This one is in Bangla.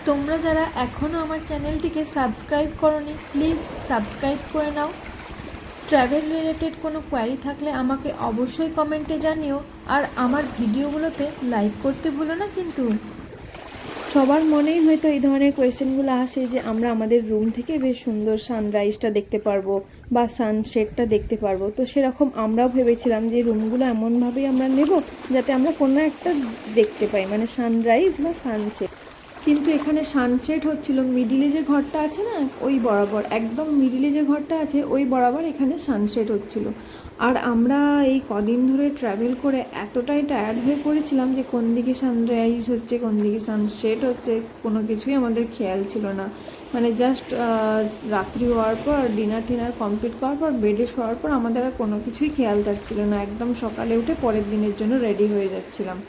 তোমরা যারা এখনও আমার চ্যানেলটিকে সাবস্ক্রাইব করোনি প্লিজ সাবস্ক্রাইব করে নাও। ট্র্যাভেল রিলেটেড কোনো কোয়ারি থাকলে আমাকে অবশ্যই কমেন্টে জানিও, আর আমার ভিডিওগুলোতে লাইক করতে ভুলো না কিন্তু। সবার মনেই হয়তো এই ধরনের কোয়েশ্চেনগুলো আসে যে আমরা আমাদের রুম থেকে বেশ সুন্দর সানরাইজটা দেখতে পারবো বা সানসেটটা দেখতে পারবো। তো সেরকম আমরাও ভেবেছিলাম যে রুমগুলো এমনভাবেই আমরা নেব যাতে আমরা কোনো একটা দেখতে পাই, মানে সানরাইজ বা সানসেট। কিন্তু এখানে সানসেট হচ্ছিল মিডিলে যে ঘরটা আছে না ওই বরাবর, একদম মিডিলে যে ঘরটা আছে ওই বরাবর এখানে সানসেট হচ্ছিল। আর আমরা এই কদিন ধরে ট্রাভেল করে এতটাই টায়ার্ড হয়ে পড়েছিলাম যে কোন দিকে সানরাইজ হচ্ছে কোন দিকে সানসেট হচ্ছে কোনো কিছুই আমাদের খেয়াল ছিল না। মানে জাস্ট রাত্রি হওয়ার পর ডিনার কমপ্লিট করার পর বেডে শোয়ার পর আমাদের আর কোনো কিছুই খেয়াল থাকছিল না, একদম সকালে উঠে পরের দিনের জন্য রেডি হয়ে যাচ্ছিলাম।